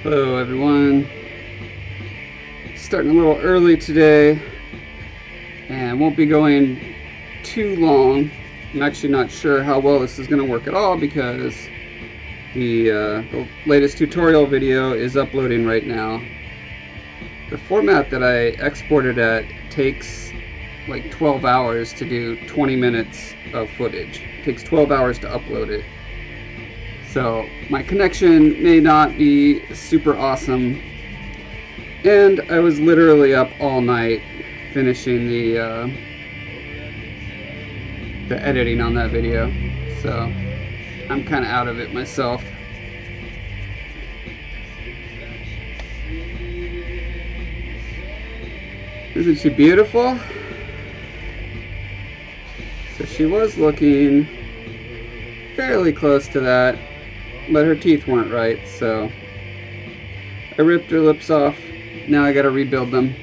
Hello everyone. Starting a little early today and won't be going too long. I'm actually not sure how well this is going to work at all because the latest tutorial video is uploading right now. The format that I exported at takes like 12 hours to do 20 minutes of footage. It takes 12 hours to upload it. So my connection may not be super awesome, and I was literally up all night finishing the editing on that video, so I'm kind of out of it myself. Isn't she beautiful? So she was looking fairly close to that, but her teeth weren't right, so I ripped her lips off. Now I gotta rebuild them.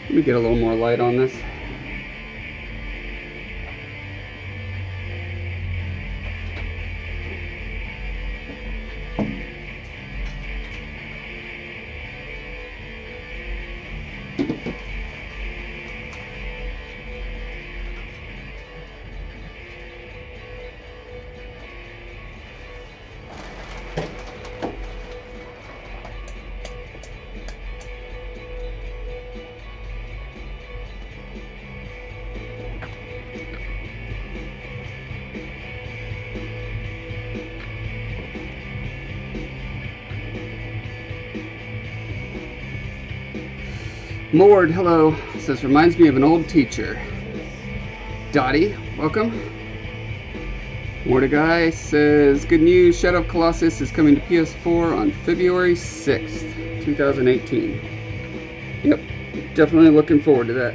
Let me get a little more light on this. Mord, hello. Says, reminds me of an old teacher. Dottie, welcome. Mordecai says, good news, Shadow of Colossus is coming to PS4 on February 6th, 2018. Yep, definitely looking forward to that.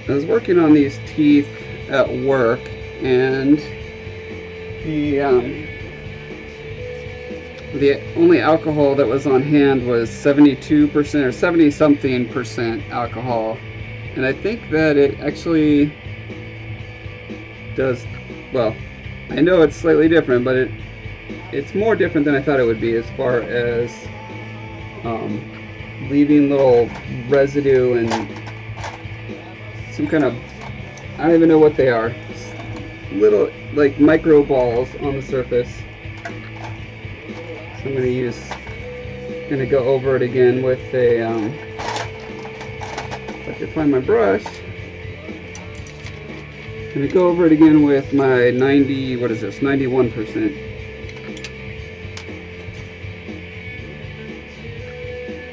I was working on these teeth at work, and the only alcohol that was on hand was 72% or 70 something percent alcohol, and I think that it actually does, well, I know it's slightly different, but it's more different than I thought it would be as far as leaving little residue and some kind of, I don't even know what they are. Little, like, micro balls on the surface. So I'm gonna go over it again with a, if I can find my brush. I'm gonna go over it again with my 90, what is this, 91%.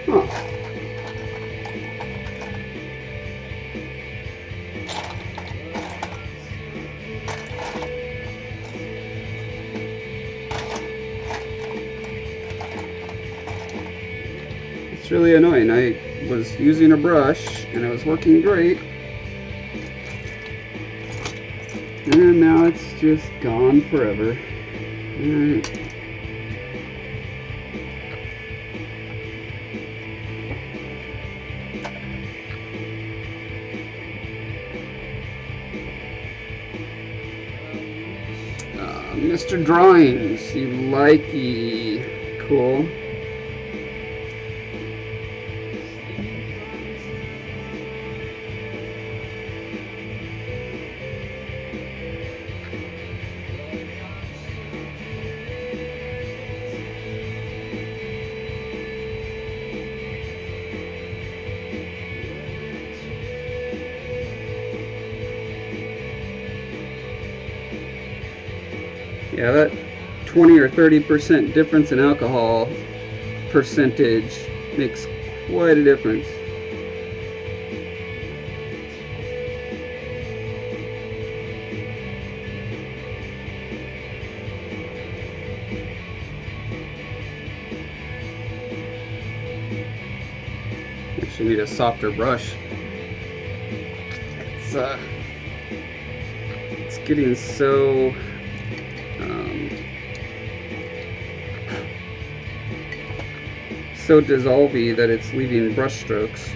Huh. It's really annoying. I was using a brush and it was working great, and now it's just gone forever. Alright. Mr. Drawings, you likey. Cool. Yeah, that 20 or 30% difference in alcohol percentage makes quite a difference. Actually need a softer brush. It's getting so so dissolvey that it's leaving brush strokes.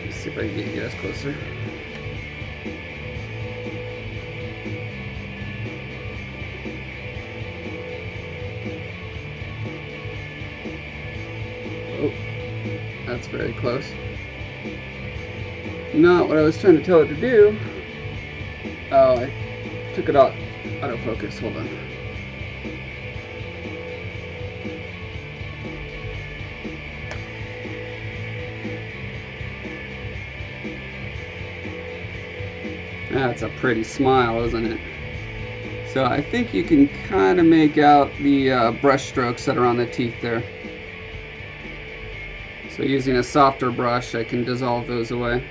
Let's see if I can get you guys closer. Oh, that's very close. Not what I was trying to tell it to do. Oh, I took it out of focus. Hold on. That's a pretty smile, isn't it? So I think you can kind of make out the brush strokes that are on the teeth there. So using a softer brush, I can dissolve those away.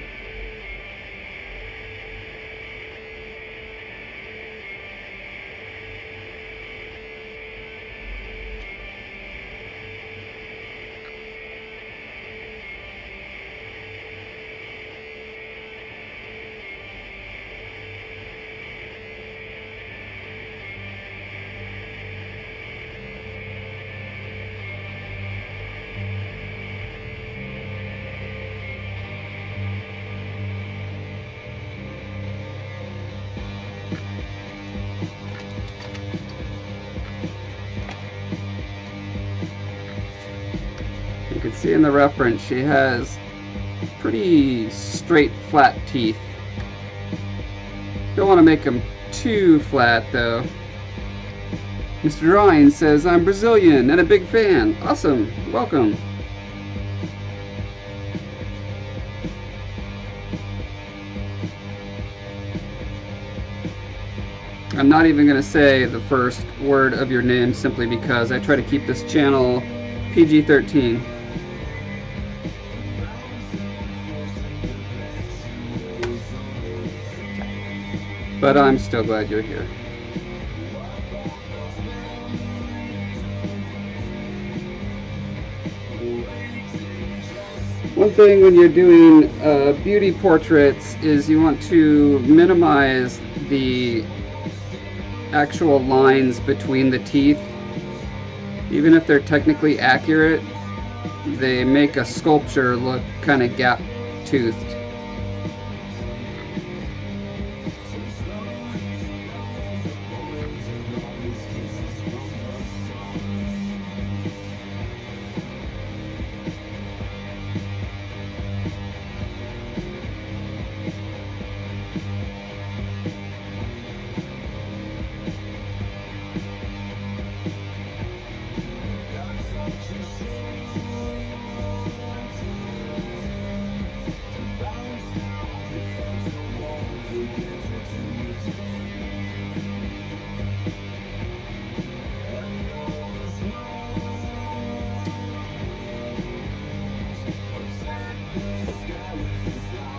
You can see in the reference she has pretty straight, flat teeth. Don't want to make them too flat though. Mr. Drawing says, I'm Brazilian and a big fan. Awesome, welcome. I'm not even going to say the first word of your name simply because I try to keep this channel PG-13. But I'm still glad you're here. One thing when you're doing beauty portraits is you want to minimize the actual lines between the teeth. Even if they're technically accurate, they make a sculpture look kind of gap-toothed.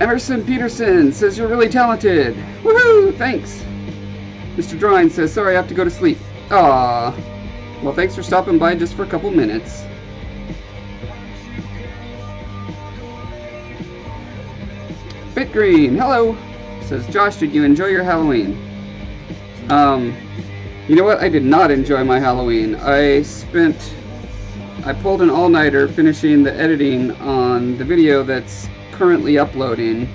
Emerson Peterson says you're really talented. Woohoo! Thanks. Mr. Drawing says, sorry, I have to go to sleep. Aww. Well, thanks for stopping by just for a couple minutes. Bitgreen, hello. Says, Josh, did you enjoy your Halloween? You know what? I did not enjoy my Halloween. I pulled an all-nighter finishing the editing on the video that's currently uploading,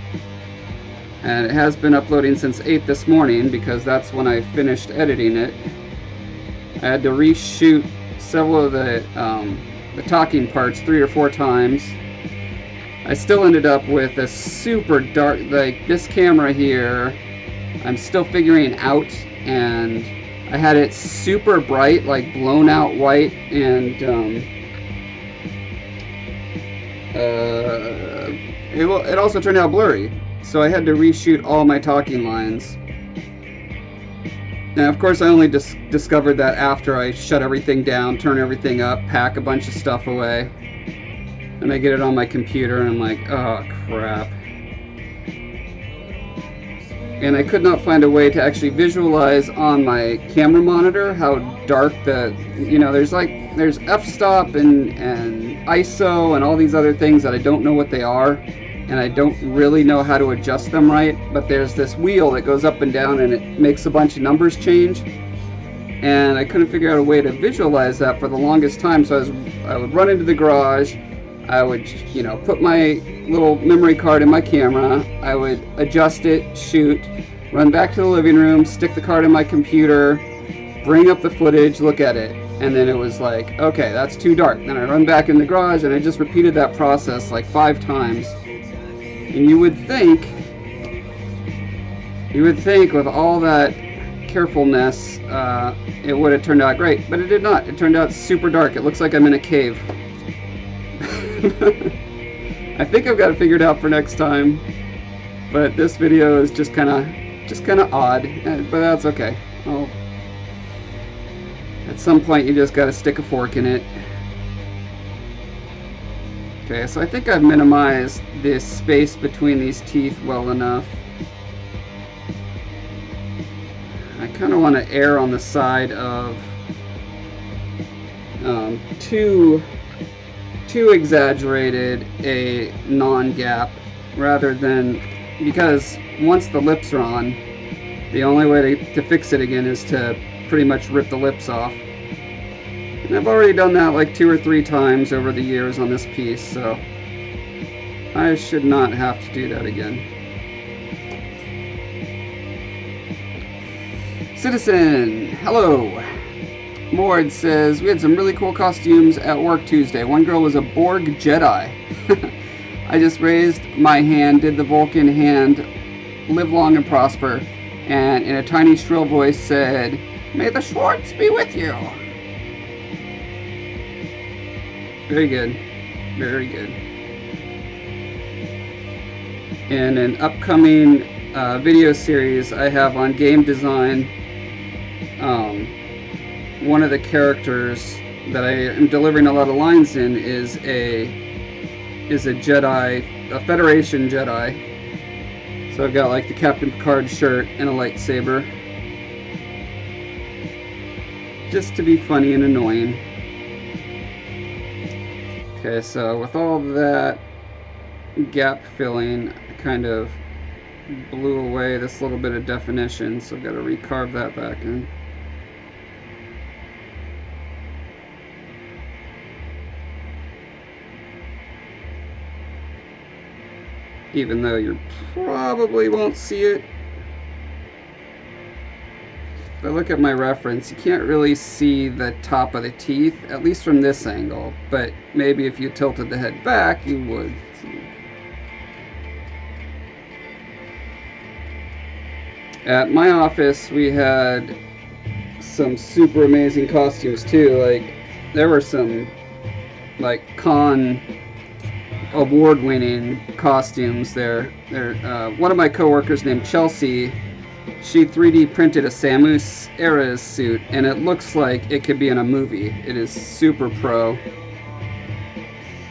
and it has been uploading since 8 this morning because that's when I finished editing it. I had to reshoot several of the talking parts 3 or 4 times. I still ended up with a super dark, like this camera here, I'm still figuring out, and I had it super bright, like blown out white, and it also turned out blurry, so I had to reshoot all my talking lines. And of course I only discovered that after I shut everything down, turn everything up, pack a bunch of stuff away. And I get it on my computer and I'm like, oh crap. And I could not find a way to actually visualize on my camera monitor how dark there's f-stop and ISO and all these other things that I don't know what they are, and I don't really know how to adjust them right, but there's this wheel that goes up and down and it makes a bunch of numbers change, and I couldn't figure out a way to visualize that for the longest time. So I would run into the garage, I would, put my little memory card in my camera, I would adjust it, shoot, run back to the living room, stick the card in my computer, bring up the footage, look at it, and then it was like, okay, that's too dark. Then I run back in the garage, and I just repeated that process like 5 times. And you would think with all that carefulness, it would have turned out great, but it did not. It turned out super dark. It looks like I'm in a cave. I think I've got it figured out for next time, but this video is just kind of odd, but that's okay. At some point you just got to stick a fork in it. Okay, so I think I've minimized this space between these teeth well enough. I kind of want to err on the side of too exaggerated a non-gap, rather than, because once the lips are on, the only way to fix it again is to pretty much rip the lips off. And I've already done that like 2 or 3 times over the years on this piece, so I should not have to do that again. Citizen, hello. Mord says, we had some really cool costumes at work Tuesday. One girl was a Borg Jedi. I just raised my hand, did the Vulcan hand, live long and prosper, and in a tiny shrill voice said, may the Schwartz be with you. Very good. Very good. In an upcoming video series I have on game design, one of the characters that I am delivering a lot of lines in is a Jedi, a Federation Jedi. So I've got like the Captain Picard shirt and a lightsaber, just to be funny and annoying. Okay, so with all that gap filling, I kind of blew away this little bit of definition, so I've got to recarve that back in. Even though you probably won't see it. If I look at my reference, you can't really see the top of the teeth, at least from this angle, but maybe if you tilted the head back, you would see. At my office, we had some super amazing costumes too. Like, there were some like con award-winning costumes there. One of my coworkers named Chelsea, she 3D printed a Samus Ares suit, and it looks like it could be in a movie. It is super pro.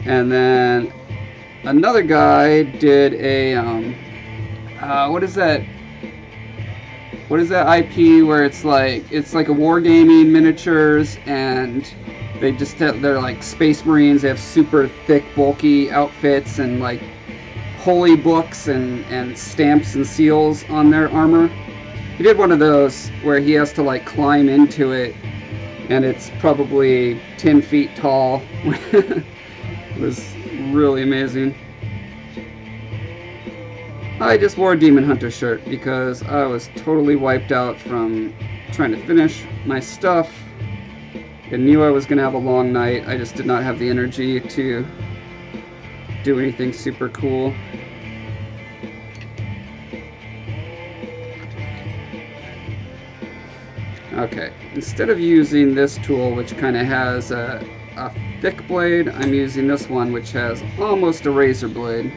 And then another guy did a what is that IP where it's like a wargaming miniatures, and they're like space marines. They have super thick, bulky outfits and like holy books and stamps and seals on their armor. He did one of those where he has to like climb into it, and it's probably 10 feet tall. It was really amazing. I just wore a Demon Hunter shirt because I was totally wiped out from trying to finish my stuff. I knew I was going to have a long night. I just did not have the energy to do anything super cool. Okay, instead of using this tool, which kind of has a thick blade, I'm using this one, which has almost a razor blade.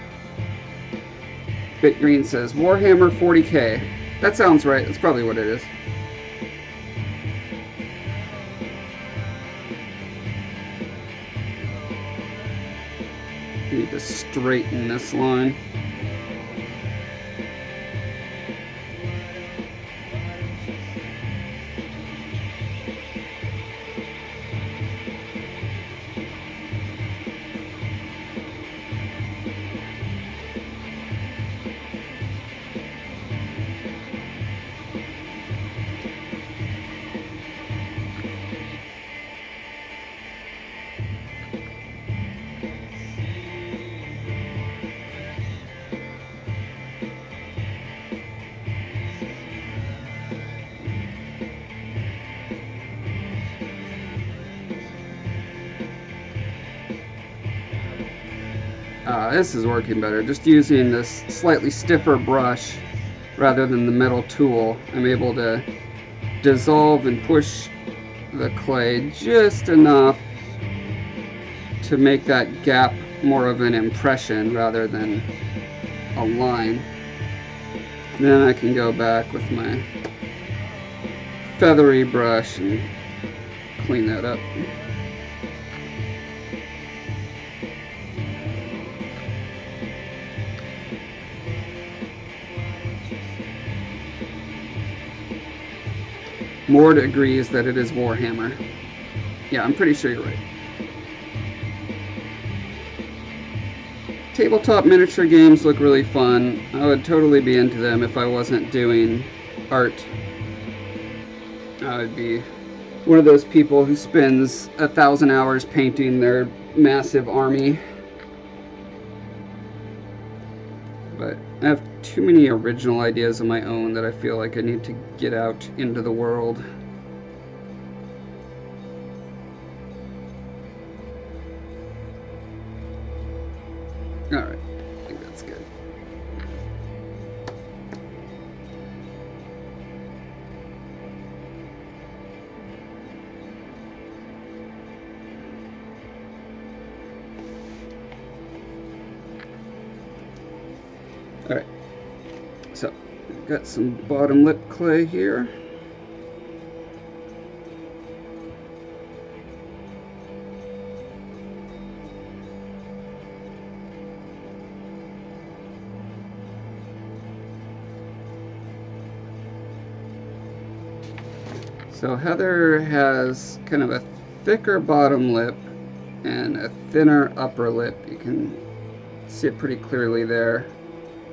BitGreen says, Warhammer 40K. That sounds right. That's probably what it is. need to straighten this line. This is working better. Just using this slightly stiffer brush rather than the metal tool, I'm able to dissolve and push the clay just enough to make that gap more of an impression rather than a line. Then I can go back with my feathery brush and clean that up. Mord agrees that it is Warhammer. Yeah, I'm pretty sure you're right. Tabletop miniature games look really fun. I would totally be into them if I wasn't doing art. I would be one of those people who spends 1,000 hours painting their massive army. But I have too many original ideas of my own that I feel like I need to get out into the world. Alright, I think that's good. Alright, so we've got some bottom lip clay here. So Heather has kind of a thicker bottom lip and a thinner upper lip. You can see it pretty clearly there.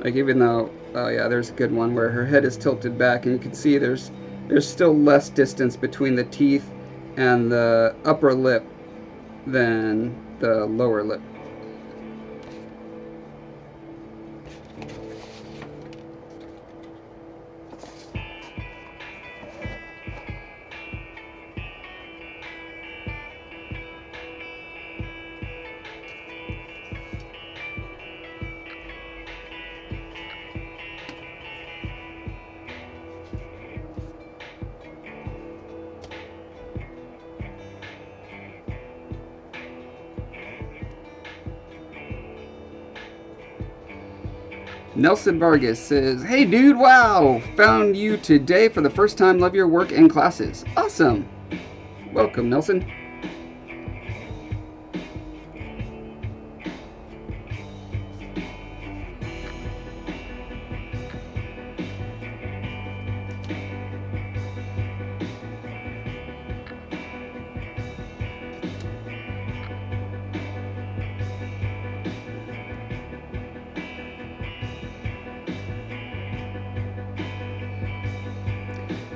Like even though, oh yeah, there's a good one where her head is tilted back, and you can see there's still less distance between the teeth and the upper lip than the lower lip. Nelson Vargas says, "Hey dude, wow! Found you today for the first time. Love your work and classes. Awesome! Welcome, Nelson."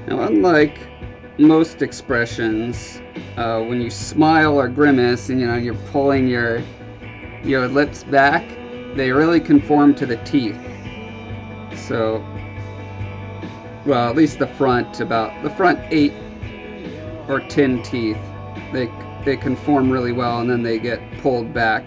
Now, unlike most expressions, when you smile or grimace and you're pulling your lips back, they really conform to the teeth. So, well, at least the front 8 or 10 teeth, they conform really well, and then they get pulled back.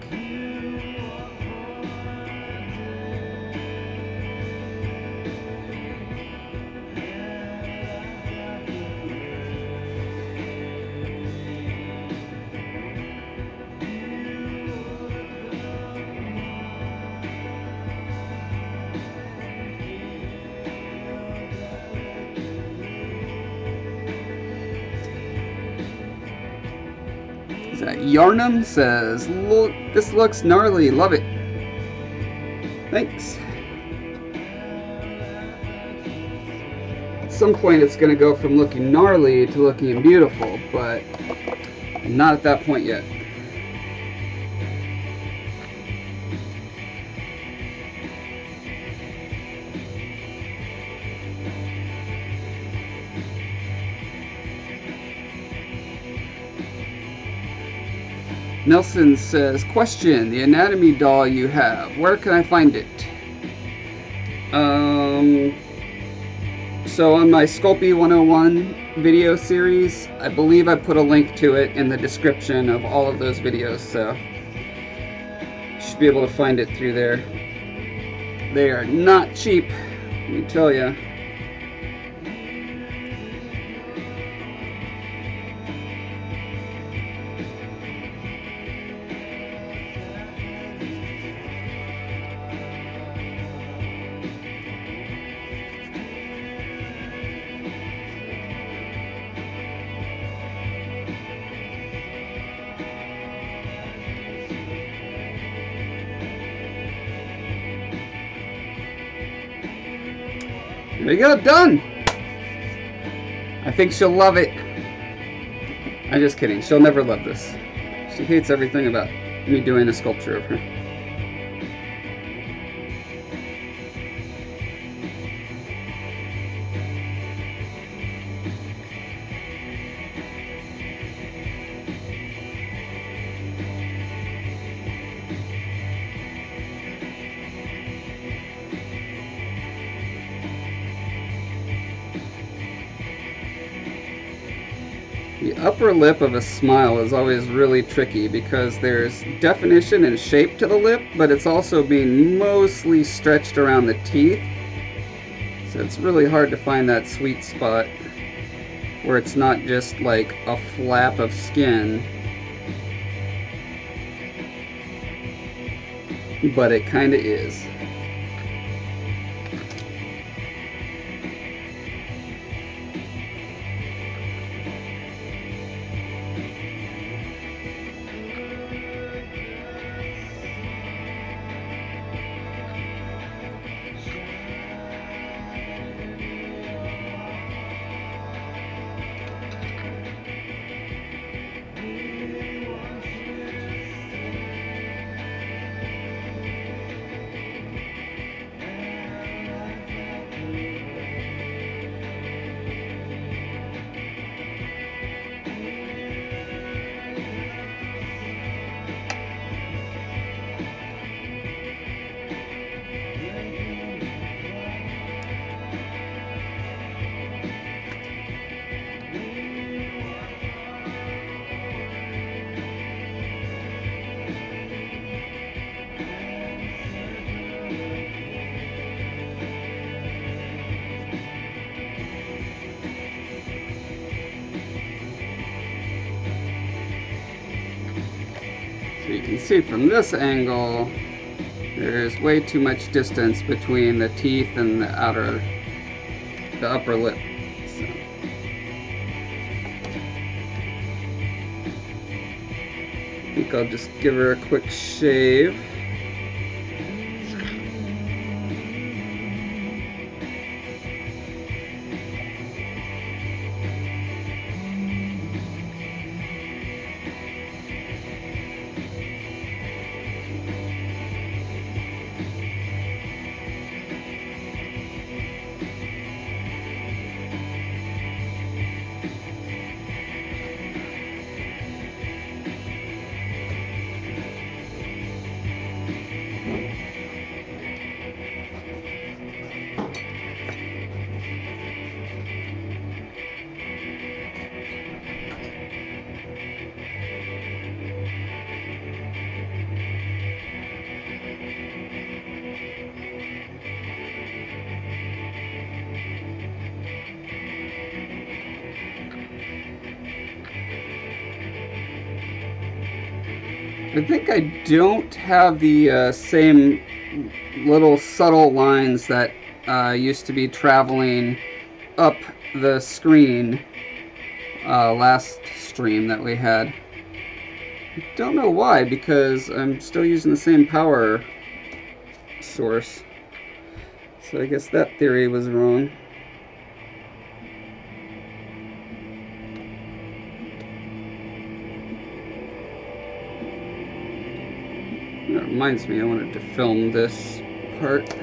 Yarnum says, "Look, this looks gnarly. Love it. Thanks. At some point it's going to go from looking gnarly to looking beautiful, but I'm not at that point yet. Nelson says, question, the anatomy doll you have, where can I find it? So on my Sculpting 101 video series, I believe I put a link to it in the description of all of those videos, so you should be able to find it through there. They are not cheap, let me tell you. There you go, done! I think she'll love it. I'm just kidding, she'll never love this. She hates everything about me doing a sculpture of her. The upper lip of a smile is always really tricky because there's definition and shape to the lip, but it's also being mostly stretched around the teeth. So it's really hard to find that sweet spot where it's not just like a flap of skin, but it kind of is. So you can see from this angle, there's way too much distance between the teeth and the upper lip. So. I think I'll just give her a quick shave. I think I don't have the same little subtle lines that used to be traveling up the screen last stream that we had. I don't know why, because I'm still using the same power source. So I guess that theory was wrong. That reminds me, I wanted to film this part.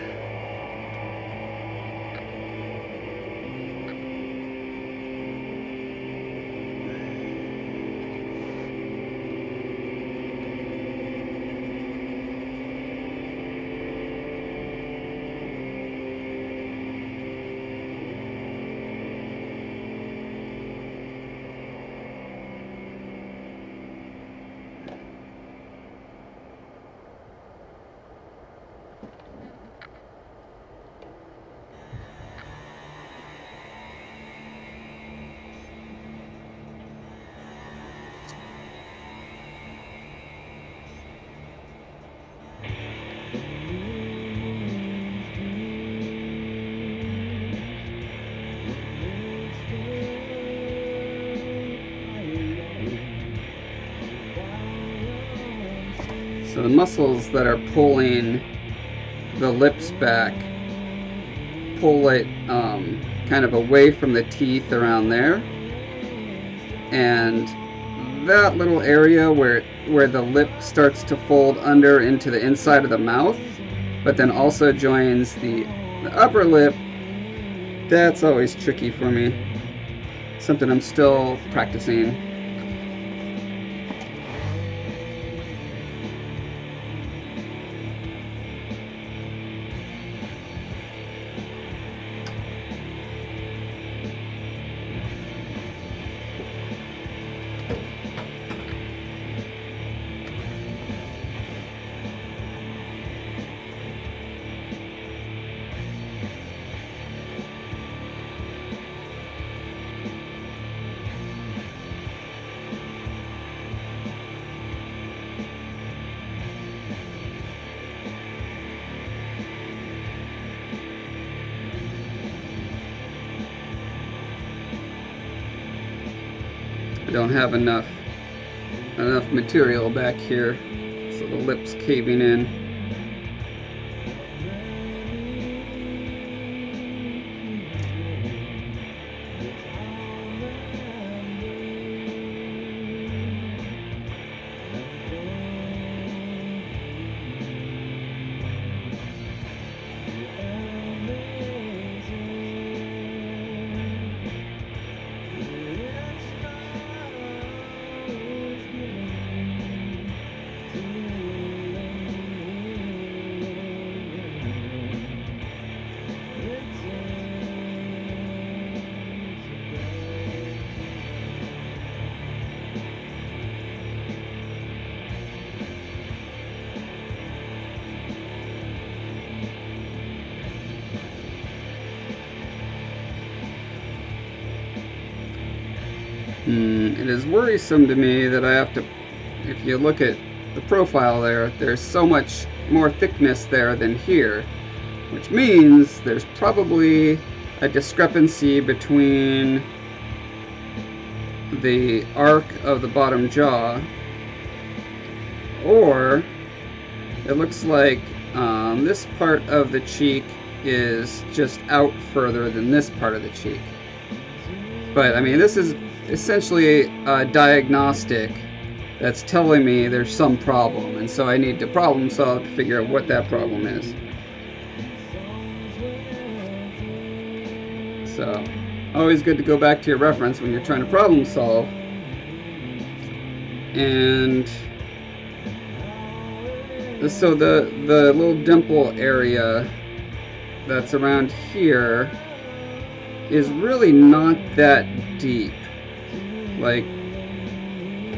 So the muscles that are pulling the lips back pull it kind of away from the teeth around there, and that little area where the lip starts to fold under into the inside of the mouth, but then also joins the upper lip, that's always tricky for me. Something I'm still practicing. I don't have enough material back here, so the lip's caving in. It is worrisome to me that I have to, if you look at the profile there, there's so much more thickness there than here, which means there's probably a discrepancy between the arc of the bottom jaw, or it looks like this part of the cheek is just out further than this part of the cheek. But I mean, this is essentially a diagnostic that's telling me there's some problem, and so I need to problem solve to figure out what that problem is. So, always good to go back to your reference when you're trying to problem solve. And so the little dimple area that's around here is really not that deep. Like,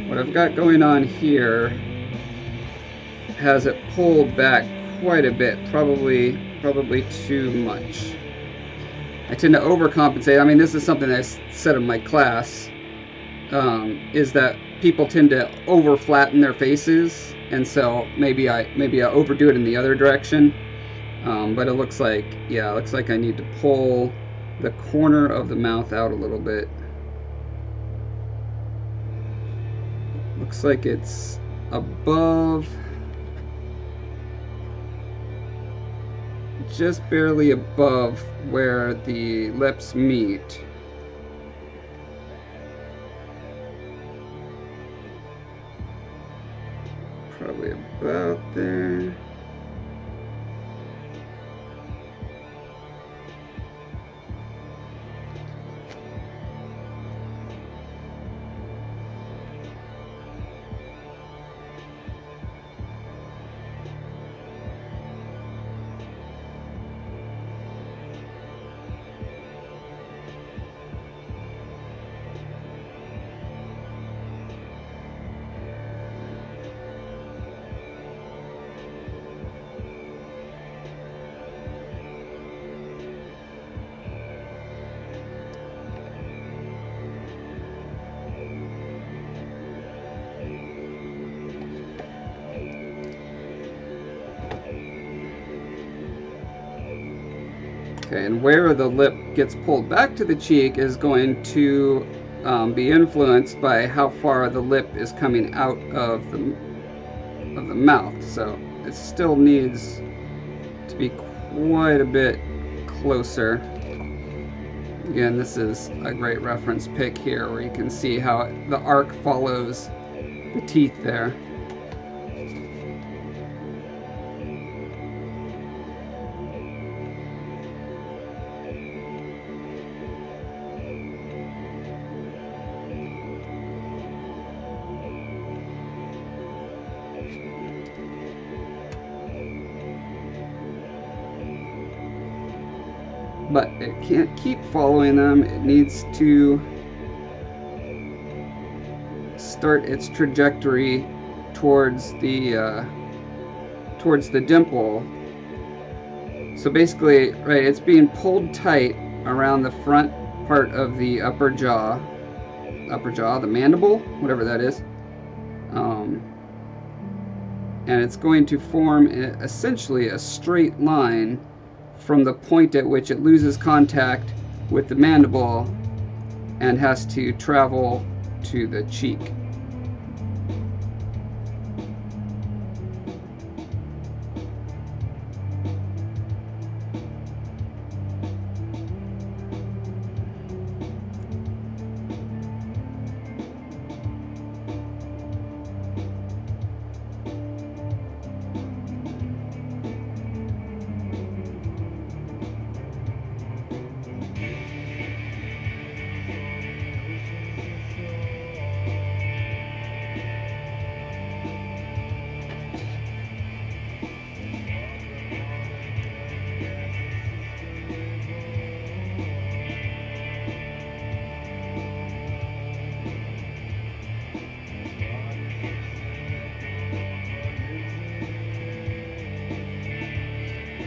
what I've got going on here has it pulled back quite a bit, probably too much. I tend to overcompensate. I mean, this is something I said in my class, is that people tend to over flatten their faces, and so maybe I overdo it in the other direction. But it looks like, yeah, it looks like I need to pull the corner of the mouth out a little bit. Looks like it's above just barely above where the lips meet. Probably about there. Okay, and where the lip gets pulled back to the cheek is going to be influenced by how far the lip is coming out of the mouth. So it still needs to be quite a bit closer. Again, this is a great reference pic here where you can see how the arc follows the teeth there. But it can't keep following them. It needs to start its trajectory towards the dimple. So basically, right, it's being pulled tight around the front part of the upper jaw, the mandible, whatever that is, and it's going to form essentially a straight line from the point at which it loses contact with the mandible and has to travel to the cheek.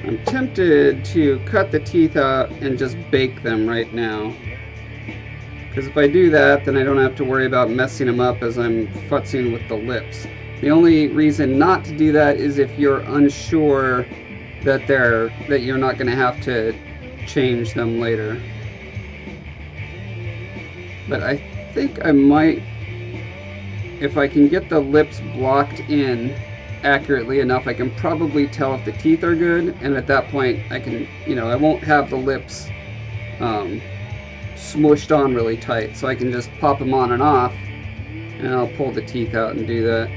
I'm tempted to cut the teeth out and just bake them right now, because if I do that, then I don't have to worry about messing them up as I'm futzing with the lips. The only reason not to do that is if you're unsure that you're not going to have to change them later. But I think I might, if I can get the lips blocked in accurately enough, I can probably tell if the teeth are good, and at that point I can, I won't have the lips smushed on really tight, so I can just pop them on and off, and I'll pull the teeth out and do that.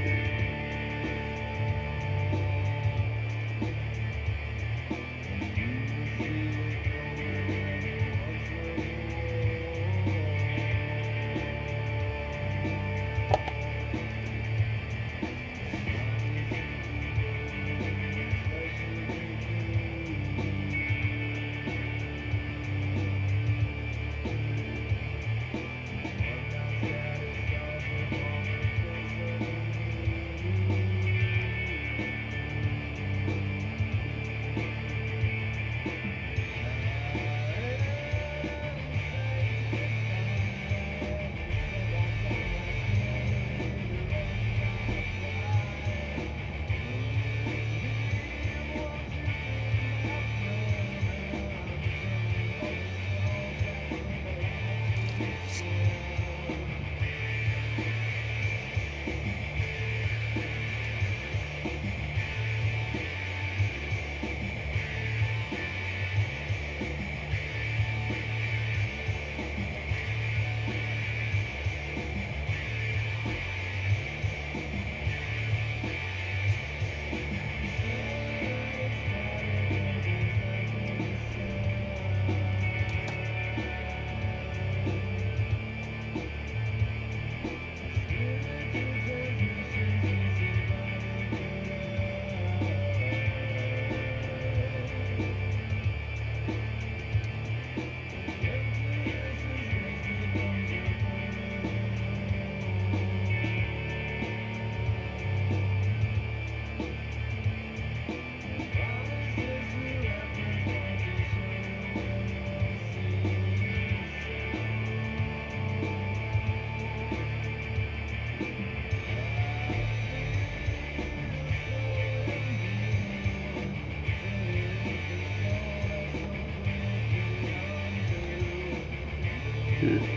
in.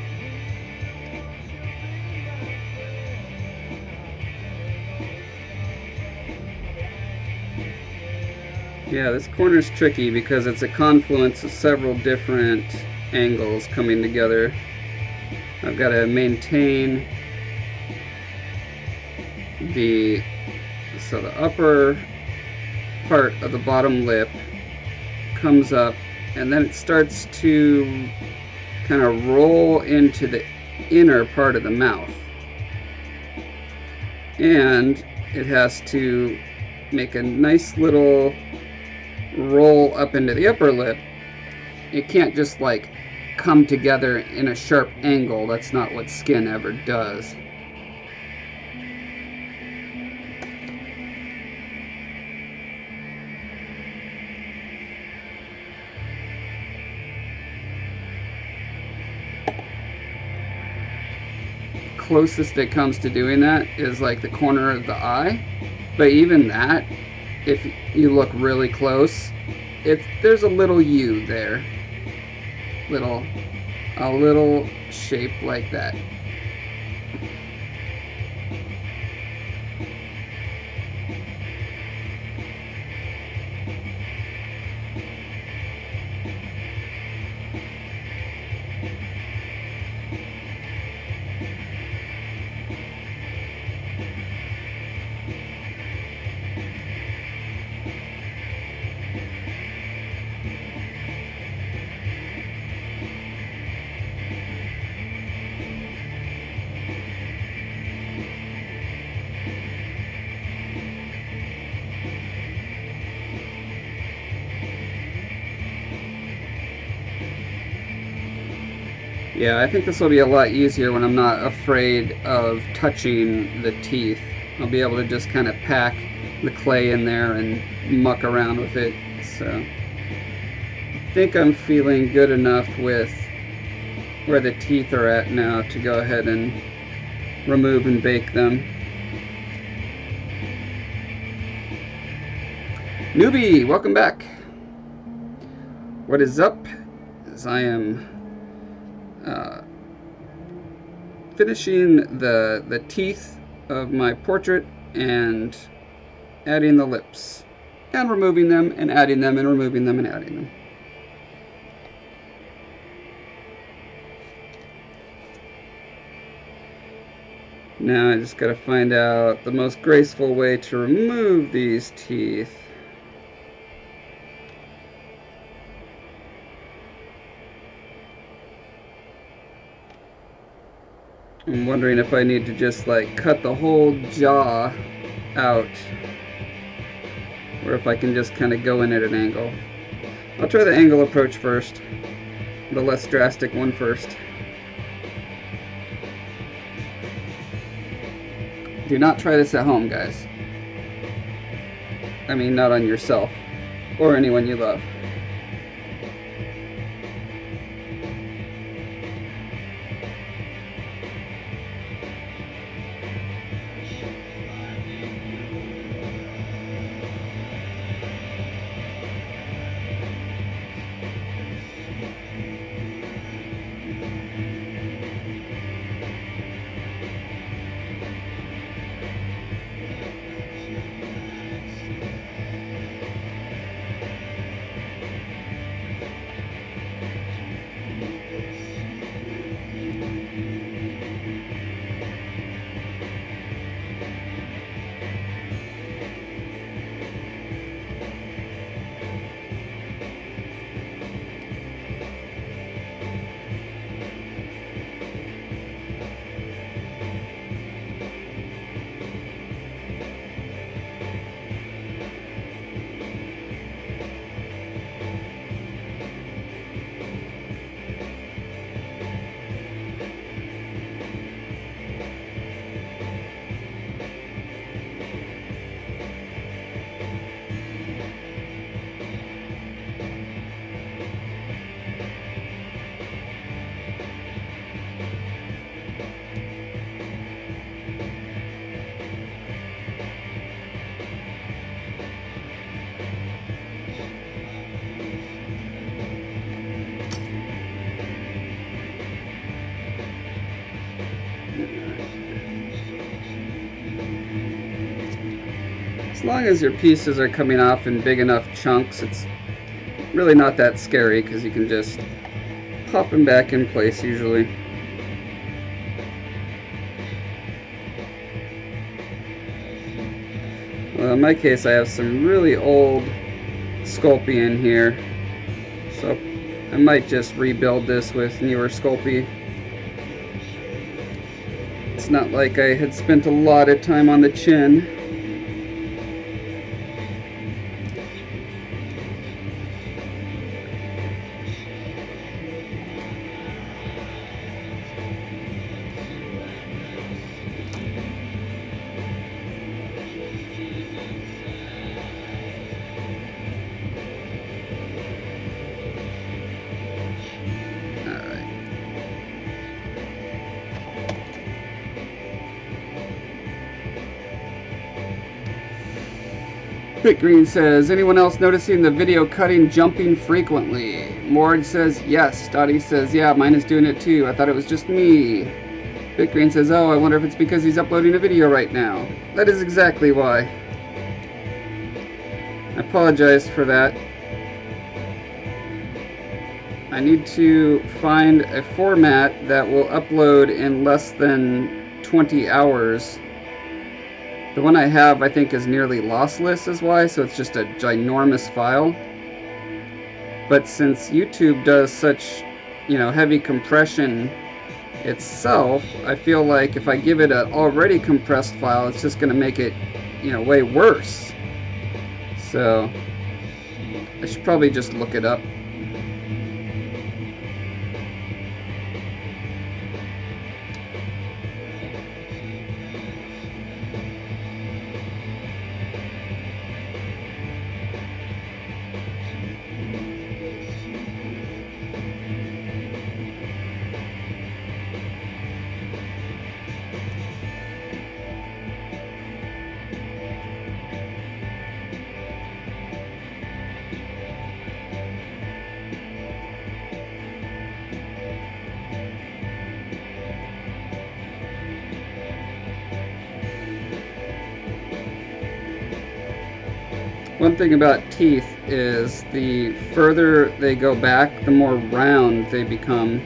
Yeah, this corner's tricky because it's a confluence of several different angles coming together. I've got to maintain the upper part of the bottom lip comes up, and then it starts to kind of roll into the inner part of the mouth, and it has to make a nice little roll up into the upper lip. It can't just like come together in a sharp angle. That's not what skin ever does. Closest it comes to doing that is like the corner of the eye, but even that, if you look really close, there's a little U there, a little shape like that. Yeah, I think this will be a lot easier when I'm not afraid of touching the teeth. I'll be able to just kind of pack the clay in there and muck around with it. So I think I'm feeling good enough with where the teeth are at now to go ahead and remove and bake them. Newbie, welcome back. What is up is I am finishing the teeth of my portrait and adding the lips and removing them and adding them and removing them and adding them. Now I just got to find out the most graceful way to remove these teeth. I'm wondering if I need to just like cut the whole jaw out, or if I can just kind of go in at an angle. I'll try the angle approach first, the less drastic one first. Do not try this at home, guys. I mean, not on yourself or anyone you love. As long as your pieces are coming off in big enough chunks, it's really not that scary because you can just pop them back in place usually. Well, in my case, I have some really old Sculpting in here, so I might just rebuild this with newer Sculpting. It's not like I had spent a lot of time on the chin. Bit Green says, anyone else noticing the video cutting jumping frequently? Mord says, yes. Dottie says, yeah, mine is doing it too. I thought it was just me. Bit Green says, oh, I wonder if it's because he's uploading a video right now. That is exactly why. I apologize for that. I need to find a format that will upload in less than 20 hours. The one I have, I think, is nearly lossless is why, so it's just a ginormous file. But since YouTube does such, heavy compression itself, I feel like if I give it an already compressed file, it's just going to make it, way worse. So, I should probably just look it up. One thing about teeth is the further they go back, the more round they become.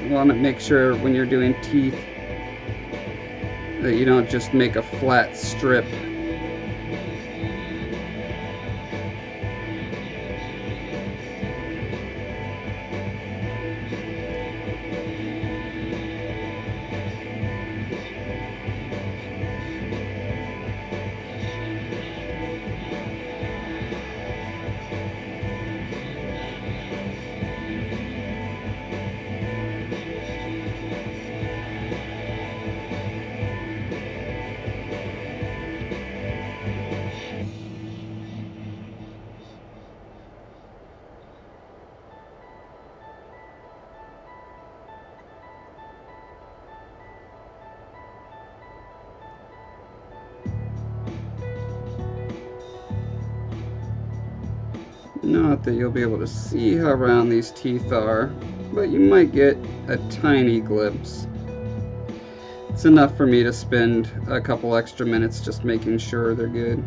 You want to make sure when you're doing teeth that you don't just make a flat strip. Not that you'll be able to see how round these teeth are, but you might get a tiny glimpse. It's enough for me to spend a couple extra minutes just making sure they're good.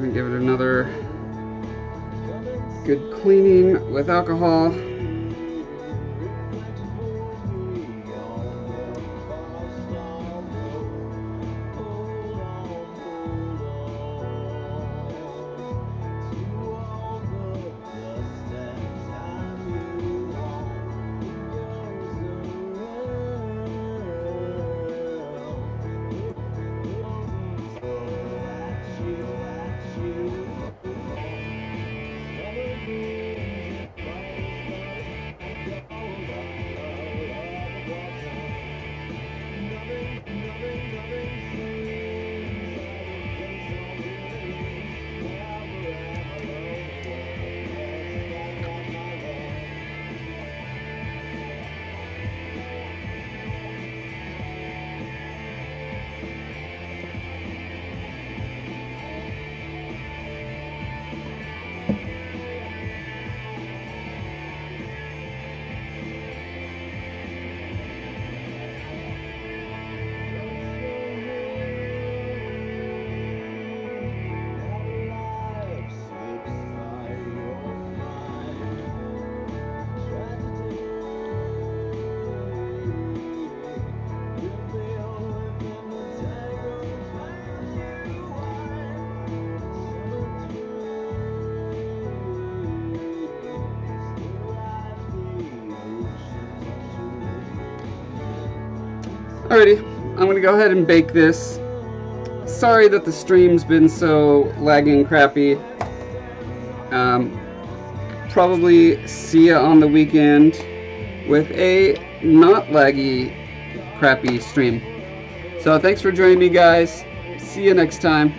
and give it another good cleaning with alcohol. Alrighty, I'm going to go ahead and bake this. Sorry that the stream's been so laggy and crappy. Probably see ya on the weekend with a not laggy, crappy stream. So thanks for joining me, guys. See you next time.